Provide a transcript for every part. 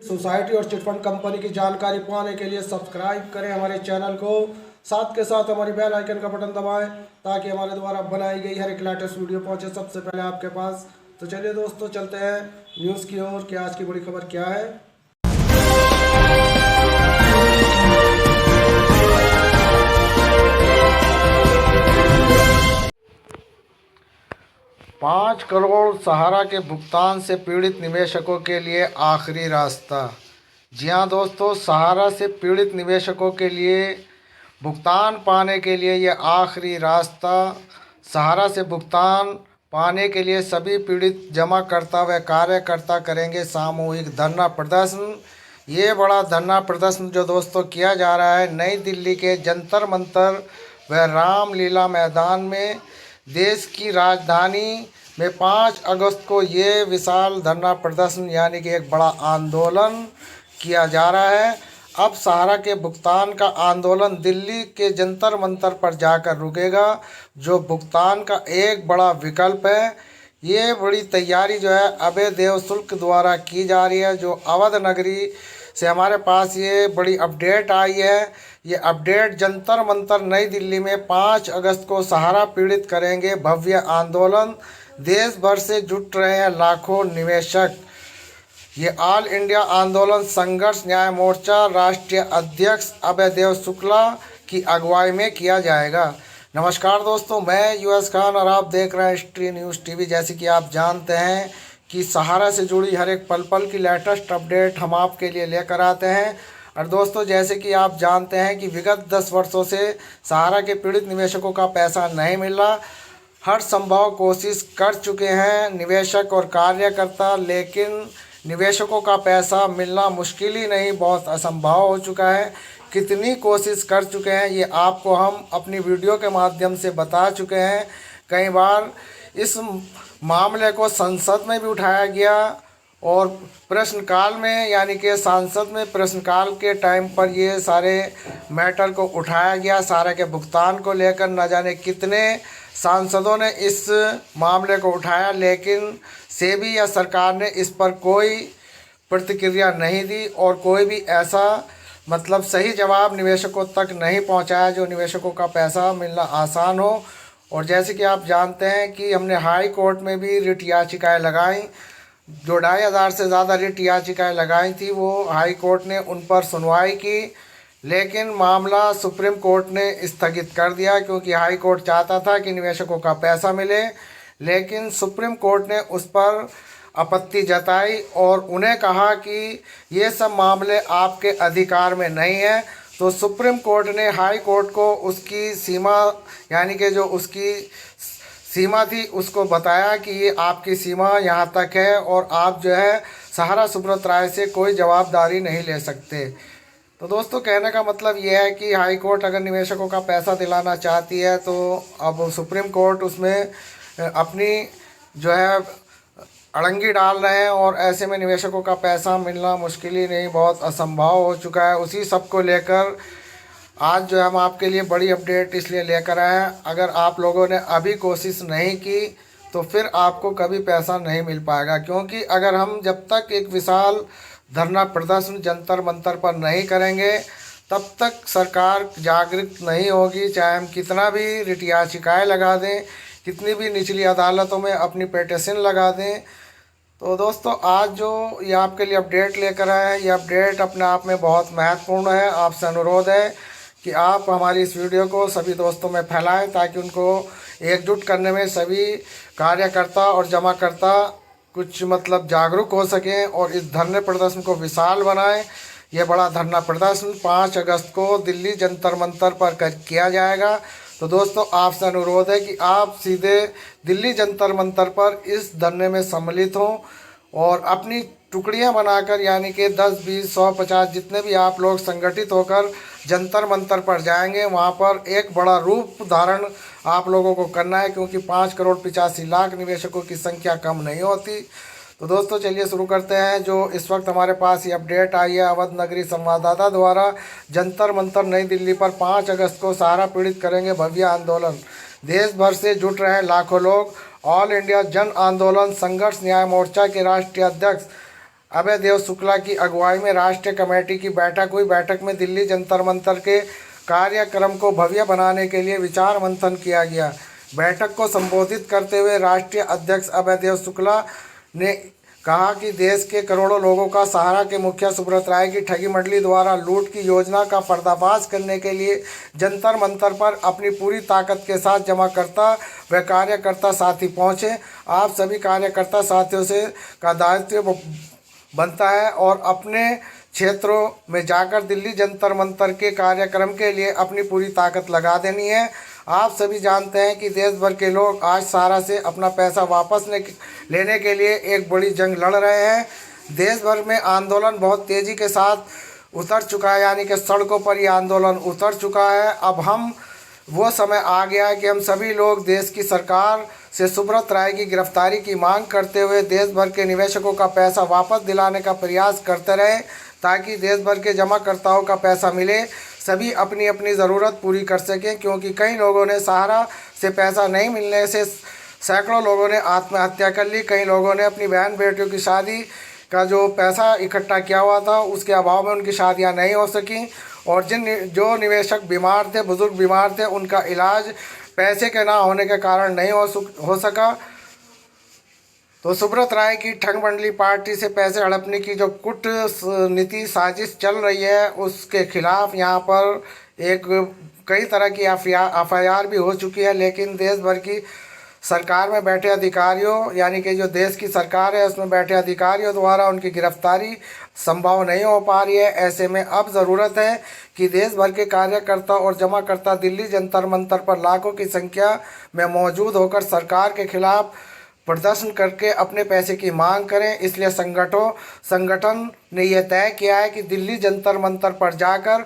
Society और chit fund company की जानकारी पाने के लिए सब्सक्राइब करें हमारे चैनल को। साथ के साथ हमारी बेल आइकन का बटन दबाएं ताकि हमारे द्वारा बनाई गई हर एक लेटेस्ट वीडियो पहुंचे सबसे पहले आपके पास। तो चलिए दोस्तों, चलते हैं न्यूज़ की ओर कि आज की बड़ी खबर क्या है। 5 करोड़ सहारा के भुगतान से पीड़ित निवेशकों के लिए आखिरी रास्ता। जी हाँ दोस्तों, सहारा से पीड़ित निवेशकों के लिए भुगतान पाने के लिए ये आखिरी रास्ता। सहारा से भुगतान पाने के लिए सभी पीड़ित जमाकर्ता व कार्यकर्ता करेंगे सामूहिक धरना प्रदर्शन। ये बड़ा धरना प्रदर्शन जो दोस्तों किया जा रहा है नई दिल्ली के जंतर मंतर व रामलीला मैदान में। देश की राजधानी में 5 अगस्त को ये विशाल धरना प्रदर्शन यानी कि एक बड़ा आंदोलन किया जा रहा है। अब सहारा के भुगतान का आंदोलन दिल्ली के जंतर मंतर पर जाकर रुकेगा, जो भुगतान का एक बड़ा विकल्प है। ये बड़ी तैयारी जो है अभय देव शुल्क द्वारा की जा रही है। जो अवध नगरी से हमारे पास ये बड़ी अपडेट आई है। ये अपडेट जंतर मंतर नई दिल्ली में 5 अगस्त को सहारा पीड़ित करेंगे भव्य आंदोलन। देश भर से जुट रहे हैं लाखों निवेशक। ये ऑल इंडिया आंदोलन संघर्ष न्याय मोर्चा राष्ट्रीय अध्यक्ष अभय देव शुक्ला की अगुवाई में किया जाएगा। नमस्कार दोस्तों, मैं यूएस खान और आप देख रहे हैं हिस्ट्री न्यूज़ टीवी। जैसे कि आप जानते हैं कि सहारा से जुड़ी हर एक पल पल की लेटेस्ट अपडेट हम आपके लिए लेकर आते हैं। और दोस्तों, जैसे कि आप जानते हैं कि विगत 10 वर्षों से सहारा के पीड़ित निवेशकों का पैसा नहीं मिल रहा। हर संभव कोशिश कर चुके हैं निवेशक और कार्यकर्ता, लेकिन निवेशकों का पैसा मिलना मुश्किल ही नहीं, बहुत असंभव हो चुका है। कितनी कोशिश कर चुके हैं ये आपको हम अपनी वीडियो के माध्यम से बता चुके हैं। कई बार इस मामले को संसद में भी उठाया गया और प्रश्नकाल में यानी कि सांसद में प्रश्नकाल के टाइम पर ये सारे मैटर को उठाया गया। सहारा के भुगतान को लेकर न जाने कितने सांसदों ने इस मामले को उठाया, लेकिन सेबी या सरकार ने इस पर कोई प्रतिक्रिया नहीं दी और कोई भी ऐसा सही जवाब निवेशकों तक नहीं पहुंचाया जो निवेशकों का पैसा मिलना आसान हो। और जैसे कि आप जानते हैं कि हमने हाई कोर्ट में भी रिट याचिकाएँ लगाई, जो 2500 से ज़्यादा रिट याचिकाएँ लगाई थी, वो हाई कोर्ट ने उन पर सुनवाई की, लेकिन मामला सुप्रीम कोर्ट ने स्थगित कर दिया क्योंकि हाई कोर्ट चाहता था कि निवेशकों का पैसा मिले, लेकिन सुप्रीम कोर्ट ने उस पर आपत्ति जताई और उन्हें कहा कि ये सब मामले आपके अधिकार में नहीं है। तो सुप्रीम कोर्ट ने हाई कोर्ट को उसकी सीमा यानी कि जो उसकी सीमा थी उसको बताया कि ये आपकी सीमा यहाँ तक है और आप जो है सहारा सुब्रत राय से कोई जवाबदारी नहीं ले सकते। तो दोस्तों, कहने का मतलब ये है कि हाई कोर्ट अगर निवेशकों का पैसा दिलाना चाहती है तो अब सुप्रीम कोर्ट उसमें अपनी जो है अड़ंगी डाल रहे हैं और ऐसे में निवेशकों का पैसा मिलना मुश्किल ही नहीं, बहुत असंभव हो चुका है। उसी सब को लेकर आज जो हम आपके लिए बड़ी अपडेट इसलिए लेकर आए हैं। अगर आप लोगों ने अभी कोशिश नहीं की तो फिर आपको कभी पैसा नहीं मिल पाएगा, क्योंकि अगर हम जब तक एक विशाल धरना प्रदर्शन जंतर मंतर पर नहीं करेंगे तब तक सरकार जागृत नहीं होगी। चाहे हम कितना भी रिट याचिकाएँ लगा दें, कितनी भी निचली अदालतों में अपनी पिटीशन लगा दें। तो दोस्तों, आज जो ये आपके लिए अपडेट लेकर आए हैं, ये अपडेट अपने आप में बहुत महत्वपूर्ण है। आपसे अनुरोध है कि आप हमारी इस वीडियो को सभी दोस्तों में फैलाएं ताकि उनको एकजुट करने में सभी कार्यकर्ता और जमाकर्ता कुछ जागरूक हो सकें और इस धरने प्रदर्शन को विशाल बनाएं। यह बड़ा धरना प्रदर्शन 5 अगस्त को दिल्ली जंतर मंतर पर किया जाएगा। तो दोस्तों, आपसे अनुरोध है कि आप सीधे दिल्ली जंतर मंतर पर इस धरने में सम्मिलित हों और अपनी टुकड़ियां बनाकर यानी कि 10, 20, 100, 50 जितने भी आप लोग संगठित होकर जंतर मंतर पर जाएंगे, वहां पर एक बड़ा रूप धारण आप लोगों को करना है, क्योंकि 5 करोड़ 85 लाख निवेशकों की संख्या कम नहीं होती। तो दोस्तों, चलिए शुरू करते हैं। जो इस वक्त हमारे पास ये अपडेट आई है अवध नगरी संवाददाता द्वारा, जंतर मंतर नई दिल्ली पर 5 अगस्त को सहारा पीड़ित करेंगे भव्य आंदोलन। देश भर से जुट रहे लाखों लोग। ऑल इंडिया जन आंदोलन संघर्ष न्याय मोर्चा के राष्ट्रीय अध्यक्ष अभय देव शुक्ला की अगुवाई में राष्ट्रीय कमेटी की बैठक हुई। बैठक में दिल्ली जंतर मंतर के कार्यक्रम को भव्य बनाने के लिए विचार मंथन किया गया। बैठक को संबोधित करते हुए राष्ट्रीय अध्यक्ष अभय देव शुक्ला ने कहा कि देश के करोड़ों लोगों का सहारा के मुखिया सुब्रत राय की ठगी मंडली द्वारा लूट की योजना का पर्दाफाश करने के लिए जंतर मंतर पर अपनी पूरी ताकत के साथ जमाकर्ता व कार्यकर्ता साथी पहुंचे। आप सभी कार्यकर्ता साथियों से का दायित्व बनता है और अपने क्षेत्रों में जाकर दिल्ली जंतर मंतर के कार्यक्रम के लिए अपनी पूरी ताकत लगा देनी है। आप सभी जानते हैं कि देश भर के लोग आज सहारा से अपना पैसा वापस लेने के लिए एक बड़ी जंग लड़ रहे हैं। देश भर में आंदोलन बहुत तेज़ी के साथ उतर चुका है, यानी कि सड़कों पर ये आंदोलन उतर चुका है। अब वो समय आ गया है कि हम सभी लोग देश की सरकार से सुब्रत राय की गिरफ्तारी की मांग करते हुए देश भर के निवेशकों का पैसा वापस दिलाने का प्रयास करते रहें, ताकि देश भर के जमाकर्ताओं का पैसा मिले, सभी अपनी अपनी ज़रूरत पूरी कर सकें। क्योंकि कई लोगों ने सहारा से पैसा नहीं मिलने से सैकड़ों लोगों ने आत्महत्या कर ली। कई लोगों ने अपनी बहन बेटियों की शादी का जो पैसा इकट्ठा किया हुआ था उसके अभाव में उनकी शादियां नहीं हो सकी, और जो निवेशक बीमार थे, बुजुर्ग बीमार थे, उनका इलाज पैसे के ना होने के कारण नहीं हो सका। तो सुब्रत राय की ठग मंडली पार्टी से पैसे हड़पने की जो कूटनीति साजिश चल रही है उसके खिलाफ यहाँ पर कई तरह की एफआईआर भी हो चुकी है। लेकिन देश भर की सरकार में बैठे अधिकारियों, यानी कि जो देश की सरकार है उसमें बैठे अधिकारियों द्वारा उनकी गिरफ्तारी संभव नहीं हो पा रही है। ऐसे में अब ज़रूरत है कि देश भर के कार्यकर्ता और जमाकर्ता दिल्ली जंतर मंतर पर लाखों की संख्या में मौजूद होकर सरकार के खिलाफ प्रदर्शन करके अपने पैसे की मांग करें। इसलिए संगठन ने यह तय किया है कि दिल्ली जंतर मंतर पर जाकर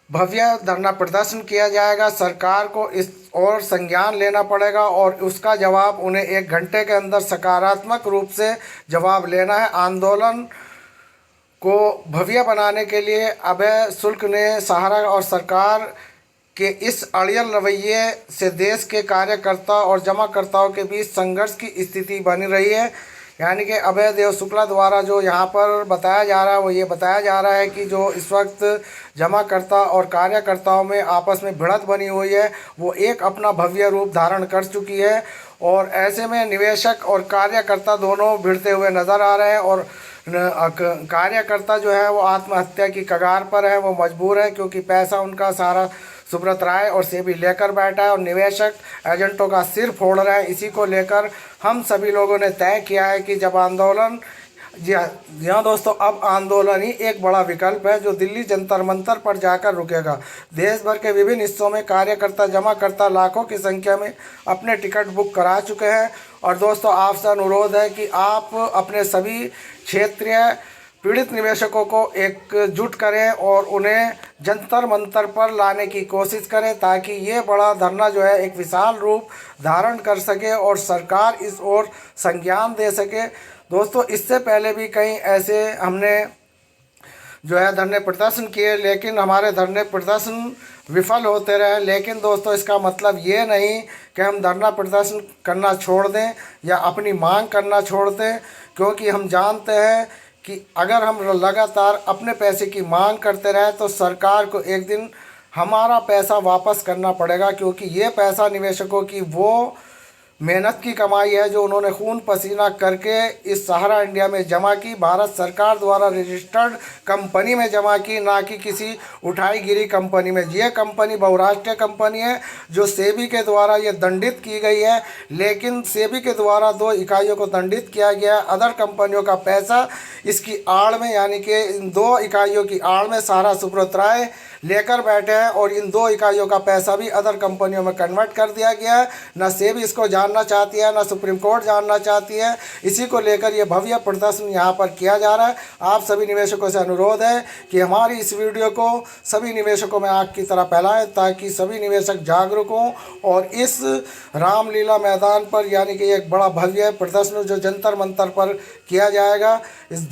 भव्य धरना प्रदर्शन किया जाएगा। सरकार को इस और संज्ञान लेना पड़ेगा और उसका जवाब उन्हें 1 घंटे के अंदर सकारात्मक रूप से जवाब लेना है। आंदोलन को भव्य बनाने के लिए अभय शुक्ल ने सहारा और सरकार के इस अड़ियल रवैये से देश के कार्यकर्ता और जमाकर्ताओं के बीच संघर्ष की स्थिति बनी रही है। यानी कि अभय देव शुक्ला द्वारा जो यहाँ पर बताया जा रहा है वो ये बताया जा रहा है कि जो इस वक्त जमाकर्ता और कार्यकर्ताओं में आपस में भिड़ंत बनी हुई है वो एक अपना भव्य रूप धारण कर चुकी है, और ऐसे में निवेशक और कार्यकर्ता दोनों भिड़ते हुए नज़र आ रहे हैं। और कार्यकर्ता जो है वो आत्महत्या की कगार पर है, वो मजबूर है क्योंकि पैसा उनका सारा सुब्रत राय और सेबी लेकर बैठा है और निवेशक एजेंटों का सिर फोड़ रहे हैं। इसी को लेकर हम सभी लोगों ने तय किया है कि जब आंदोलन जी हाँ दोस्तों, अब आंदोलन ही एक बड़ा विकल्प है जो दिल्ली जंतर मंतर पर जाकर रुकेगा। देश भर के विभिन्न हिस्सों में कार्यकर्ता जमाकर्ता लाखों की संख्या में अपने टिकट बुक करा चुके हैं। और दोस्तों आपसे अनुरोध है कि आप अपने सभी क्षेत्रीय पीड़ित निवेशकों को एकजुट करें और उन्हें जंतर मंतर पर लाने की कोशिश करें, ताकि ये बड़ा धरना जो है एक विशाल रूप धारण कर सके और सरकार इस ओर संज्ञान दे सके। दोस्तों इससे पहले भी कई ऐसे हमने जो है धरने प्रदर्शन किए, लेकिन हमारे धरने प्रदर्शन विफल होते रहे। लेकिन दोस्तों इसका मतलब ये नहीं कि हम धरना प्रदर्शन करना छोड़ दें या अपनी मांग करना छोड़ दें, क्योंकि हम जानते हैं कि अगर हम लगातार अपने पैसे की मांग करते रहे तो सरकार को एक दिन हमारा पैसा वापस करना पड़ेगा, क्योंकि ये पैसा निवेशकों की वो मेहनत की कमाई है जो उन्होंने खून पसीना करके इस सहारा इंडिया में जमा की, भारत सरकार द्वारा रजिस्टर्ड कंपनी में जमा की, ना कि किसी उठाई गिरी कंपनी में। यह कंपनी बहुराष्ट्रीय कंपनी है जो सेबी के द्वारा ये दंडित की गई है, लेकिन सेबी के द्वारा 2 इकाइयों को दंडित किया गया। अदर कंपनियों का पैसा इसकी आड़ में, यानी कि इन 2 इकाइयों की आड़ में सहारा सुब्रत राय लेकर बैठे हैं और इन 2 इकाइयों का पैसा भी अदर कंपनियों में कन्वर्ट कर दिया गया है। ना सेबी इसको जानना चाहती है, ना सुप्रीम कोर्ट जानना चाहती है। इसी को लेकर ये भव्य प्रदर्शन यहाँ पर किया जा रहा है। आप सभी निवेशकों से अनुरोध है कि हमारी इस वीडियो को सभी निवेशकों में आग की तरह फैलाएं, ताकि सभी निवेशक जागरूक हों और इस रामलीला मैदान पर, यानी कि एक बड़ा भव्य प्रदर्शन जो जंतर मंतर पर किया जाएगा, इस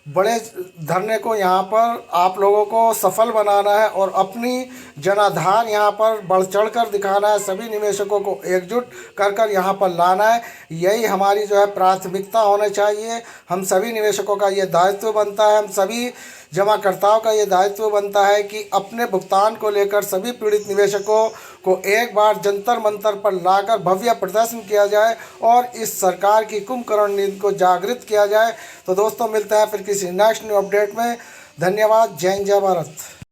बड़े धरने को यहाँ पर आप लोगों को सफल बनाना है और अपनी जनाधार यहाँ पर बढ़ चढ़ कर दिखाना है। सभी निवेशकों को एकजुट कर कर यहाँ पर लाना है। यही हमारी जो है प्राथमिकता होना चाहिए। हम सभी निवेशकों का ये दायित्व बनता है, हम सभी जमाकर्ताओं का ये दायित्व बनता है कि अपने भुगतान को लेकर सभी पीड़ित निवेशकों को एक बार जंतर मंतर पर लाकर भव्य प्रदर्शन किया जाए और इस सरकार की कुंभकर्ण नीति को जागृत किया जाए। तो दोस्तों, मिलते हैं फिर किसी नेक्स्ट न्यू अपडेट में। धन्यवाद। जय हिंद, जय भारत।